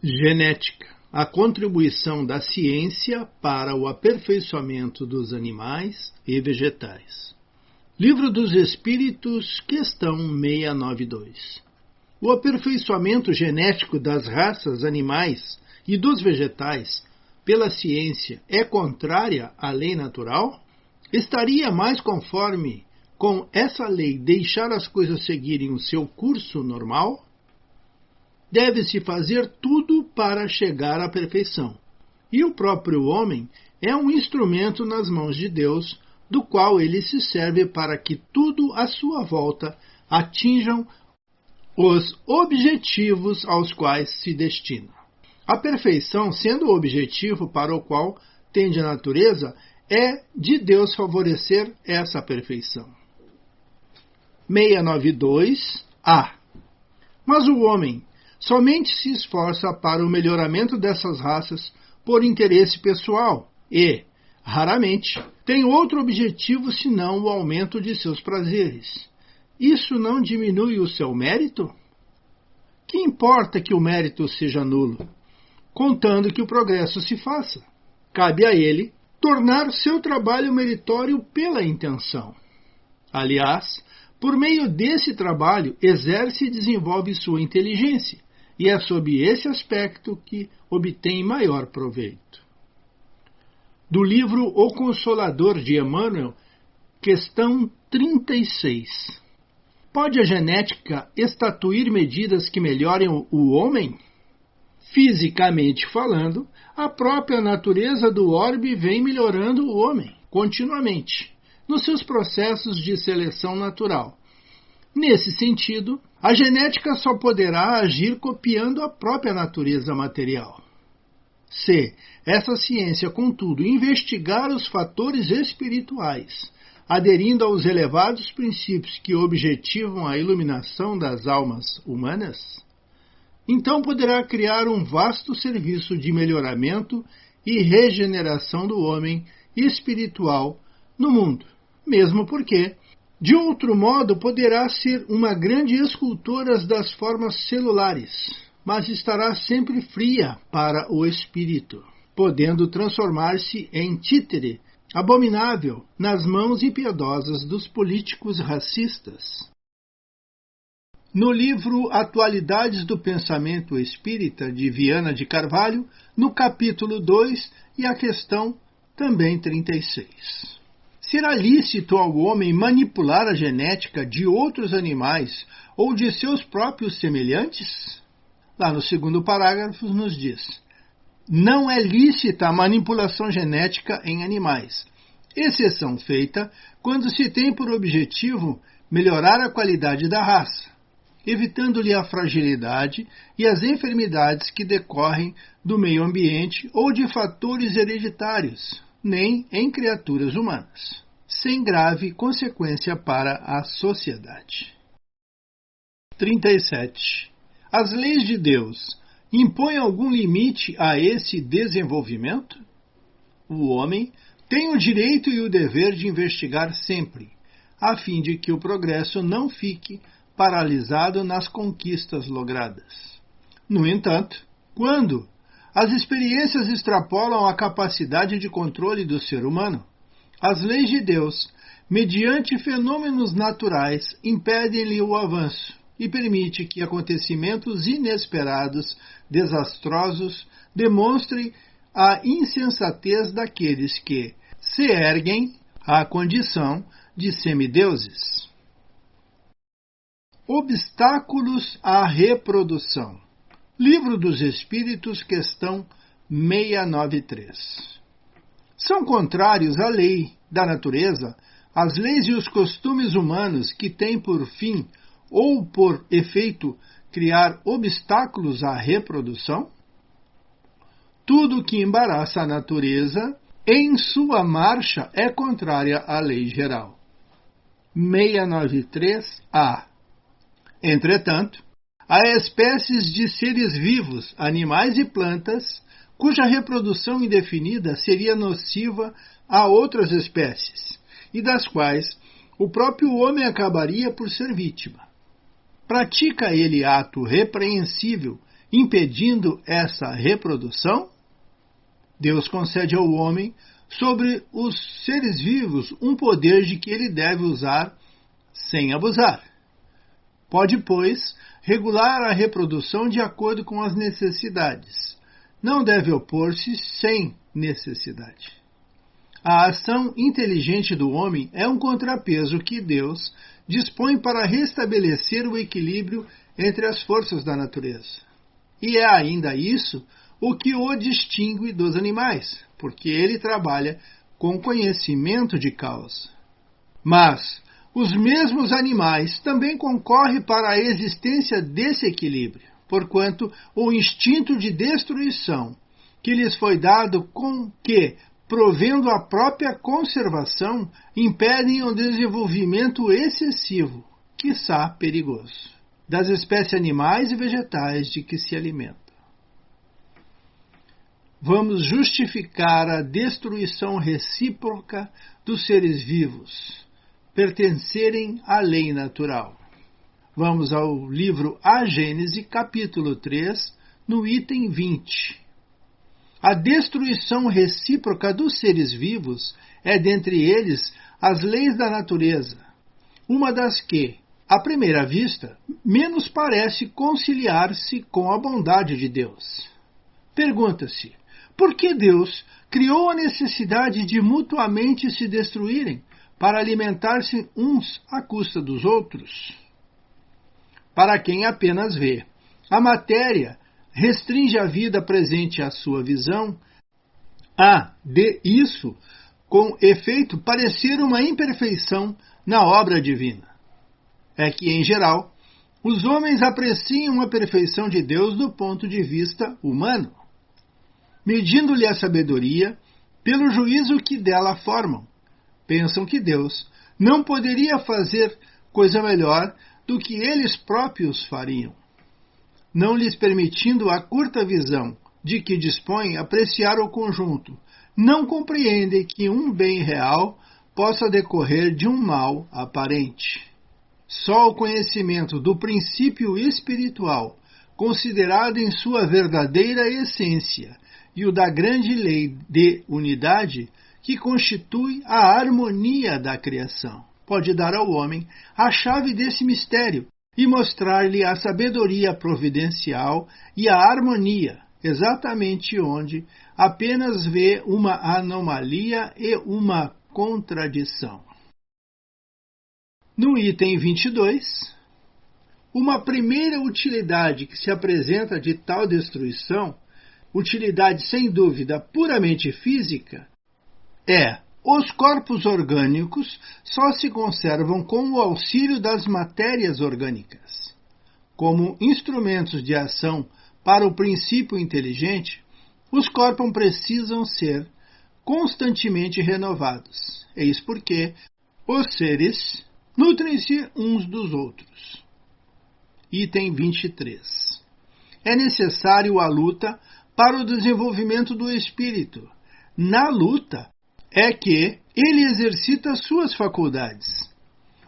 Genética, a contribuição da ciência para o aperfeiçoamento dos animais e vegetais. Livro dos Espíritos, questão 692. O aperfeiçoamento genético das raças animais e dos vegetais pela ciência é contrária à lei natural? Estaria mais conforme com essa lei deixar as coisas seguirem o seu curso normal? Deve-se fazer tudo para chegar à perfeição. E o próprio homem é um instrumento nas mãos de Deus, do qual ele se serve para que tudo à sua volta atinjam os objetivos aos quais se destina. A perfeição, sendo o objetivo para o qual tende a natureza, é de Deus favorecer essa perfeição. 692-A. Mas o homem somente se esforça para o melhoramento dessas raças por interesse pessoal e, raramente, tem outro objetivo senão o aumento de seus prazeres. Isso não diminui o seu mérito? Que importa que o mérito seja nulo, contando que o progresso se faça? Cabe a ele tornar seu trabalho meritório pela intenção. Aliás, por meio desse trabalho, exerce e desenvolve sua inteligência, e é sob esse aspecto que obtém maior proveito. Do livro O Consolador de Emmanuel, questão 36. Pode a genética estatuir medidas que melhorem o homem? Fisicamente falando, a própria natureza do orbe vem melhorando o homem continuamente, nos seus processos de seleção natural. Nesse sentido, a genética só poderá agir copiando a própria natureza material. Se essa ciência, contudo, investigar os fatores espirituais, aderindo aos elevados princípios que objetivam a iluminação das almas humanas, então poderá criar um vasto serviço de melhoramento e regeneração do homem espiritual no mundo, mesmo porque, de outro modo, poderá ser uma grande escultora das formas celulares, mas estará sempre fria para o espírito, podendo transformar-se em títere abominável nas mãos impiedosas dos políticos racistas. No livro Atualidades do Pensamento Espírita, de Viana de Carvalho, no capítulo 2 e a questão também 36. Será lícito ao homem manipular a genética de outros animais ou de seus próprios semelhantes? Lá no segundo parágrafo nos diz: não é lícita a manipulação genética em animais, exceção feita quando se tem por objetivo melhorar a qualidade da raça, evitando-lhe a fragilidade e as enfermidades que decorrem do meio ambiente ou de fatores hereditários, nem em criaturas humanas, sem grave consequência para a sociedade. 37. As leis de Deus impõem algum limite a esse desenvolvimento? O homem tem o direito e o dever de investigar sempre, a fim de que o progresso não fique paralisado nas conquistas logradas. No entanto, quando as experiências extrapolam a capacidade de controle do ser humano, as leis de Deus, mediante fenômenos naturais, impedem-lhe o avanço e permite que acontecimentos inesperados, desastrosos, demonstrem a insensatez daqueles que se erguem à condição de semideuses. Obstáculos à reprodução. Livro dos Espíritos, questão 693. São contrários à lei da natureza as leis e os costumes humanos que têm por fim ou por efeito criar obstáculos à reprodução? Tudo que embaraça a natureza em sua marcha é contrária à lei geral. 693-A. Entretanto, há espécies de seres vivos, animais e plantas, cuja reprodução indefinida seria nociva a outras espécies, e das quais o próprio homem acabaria por ser vítima. Pratica ele ato repreensível, impedindo essa reprodução? Deus concede ao homem, sobre os seres vivos, um poder de que ele deve usar sem abusar. Pode, pois, regular a reprodução de acordo com as necessidades. Não deve opor-se sem necessidade. A ação inteligente do homem é um contrapeso que Deus dispõe para restabelecer o equilíbrio entre as forças da natureza. E é ainda isso o que o distingue dos animais, porque ele trabalha com conhecimento de causa. Mas os mesmos animais também concorrem para a existência desse equilíbrio, porquanto o instinto de destruição que lhes foi dado com que, provendo a própria conservação, impedem o desenvolvimento excessivo, quiçá perigoso, das espécies animais e vegetais de que se alimentam. Vamos justificar a destruição recíproca dos seres vivos, pertencerem à lei natural. Vamos ao livro A Gênese, capítulo 3, no item 20. A destruição recíproca dos seres vivos é, dentre eles, as leis da natureza, uma das que, à primeira vista, menos parece conciliar-se com a bondade de Deus. Pergunta-se, por que Deus criou a necessidade de mutuamente se destruírem para alimentar-se uns à custa dos outros? Para quem apenas vê, a matéria restringe a vida presente à sua visão, de isso, com efeito, parecer uma imperfeição na obra divina. É que, em geral, os homens apreciam a perfeição de Deus do ponto de vista humano, medindo-lhe a sabedoria pelo juízo que dela formam. Pensam que Deus não poderia fazer coisa melhor do que eles próprios fariam, não lhes permitindo a curta visão de que dispõem apreciar o conjunto. Não compreendem que um bem real possa decorrer de um mal aparente. Só o conhecimento do princípio espiritual, considerado em sua verdadeira essência, e o da grande lei de unidade, que constitui a harmonia da criação, pode dar ao homem a chave desse mistério e mostrar-lhe a sabedoria providencial e a harmonia, exatamente onde apenas vê uma anomalia e uma contradição. No item 22, uma primeira utilidade que se apresenta de tal destruição, utilidade sem dúvida puramente física, é: os corpos orgânicos só se conservam com o auxílio das matérias orgânicas. Como instrumentos de ação para o princípio inteligente, os corpos precisam ser constantemente renovados. Eis porque os seres nutrem-se uns dos outros. Item 23. É necessário a luta para o desenvolvimento do espírito. Na luta é que ele exercita suas faculdades.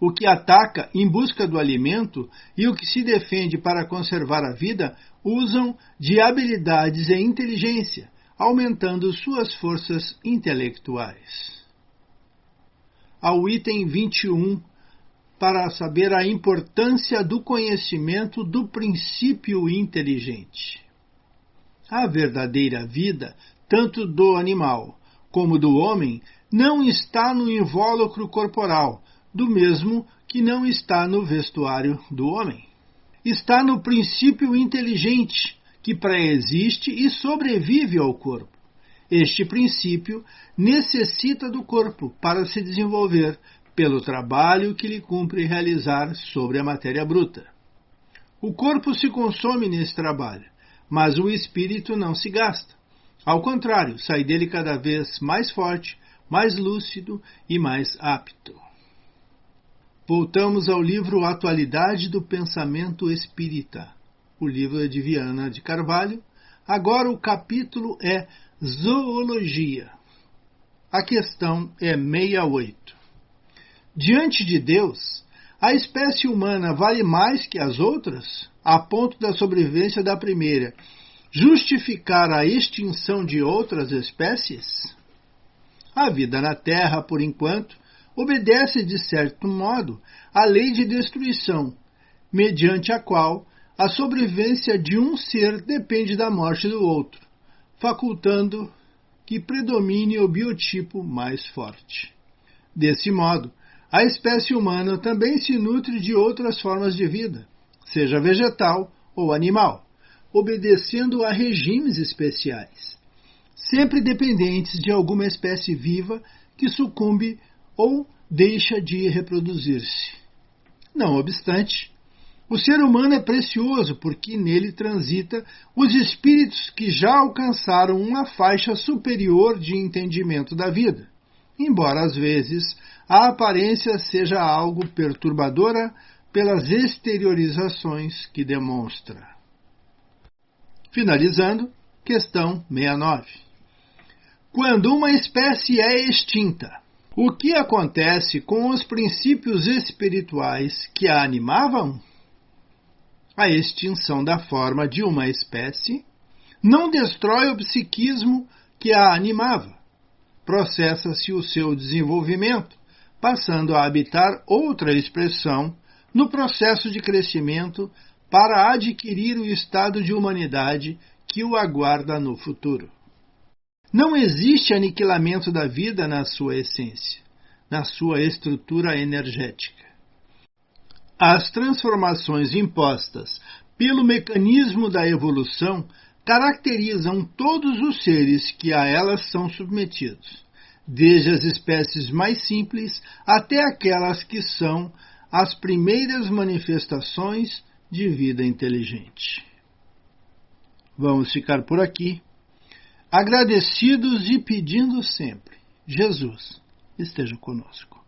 O que ataca em busca do alimento e o que se defende para conservar a vida usam de habilidades e inteligência, aumentando suas forças intelectuais. Ao item 21, para saber a importância do conhecimento do princípio inteligente. A verdadeira vida, tanto do animal como do homem, não está no invólucro corporal, do mesmo que não está no vestuário do homem. Está no princípio inteligente, que pré-existe e sobrevive ao corpo. Este princípio necessita do corpo para se desenvolver pelo trabalho que lhe cumpre realizar sobre a matéria bruta. O corpo se consome nesse trabalho, mas o espírito não se gasta. Ao contrário, sai dele cada vez mais forte, mais lúcido e mais apto. Voltamos ao livro Atualidade do Pensamento Espírita. O livro é de Viana de Carvalho. Agora o capítulo é Zoologia. A questão é 68. Diante de Deus, A espécie humana vale mais que as outras, a ponto da sobrevivência da primeira justificar a extinção de outras espécies? A vida na Terra, por enquanto, obedece, de certo modo, à lei de destruição, mediante a qual a sobrevivência de um ser depende da morte do outro, facultando que predomine o biotipo mais forte. Desse modo, a espécie humana também se nutre de outras formas de vida, seja vegetal ou animal, obedecendo a regimes especiais, sempre dependentes de alguma espécie viva que sucumbe ou deixa de reproduzir-se. Não obstante, o ser humano é precioso porque nele transita os espíritos que já alcançaram uma faixa superior de entendimento da vida, embora às vezes a aparência seja algo perturbadora pelas exteriorizações que demonstra. Finalizando, questão 69. Quando uma espécie é extinta, o que acontece com os princípios espirituais que a animavam? A extinção da forma de uma espécie não destrói o psiquismo que a animava. Processa-se o seu desenvolvimento, passando a habitar outra expressão no processo de crescimento para adquirir o estado de humanidade que o aguarda no futuro. Não existe aniquilamento da vida na sua essência, na sua estrutura energética. As transformações impostas pelo mecanismo da evolução caracterizam todos os seres que a elas são submetidos, desde as espécies mais simples até aquelas que são as primeiras manifestações de vida inteligente. Vamos ficar por aqui, agradecidos e pedindo sempre: Jesus esteja conosco.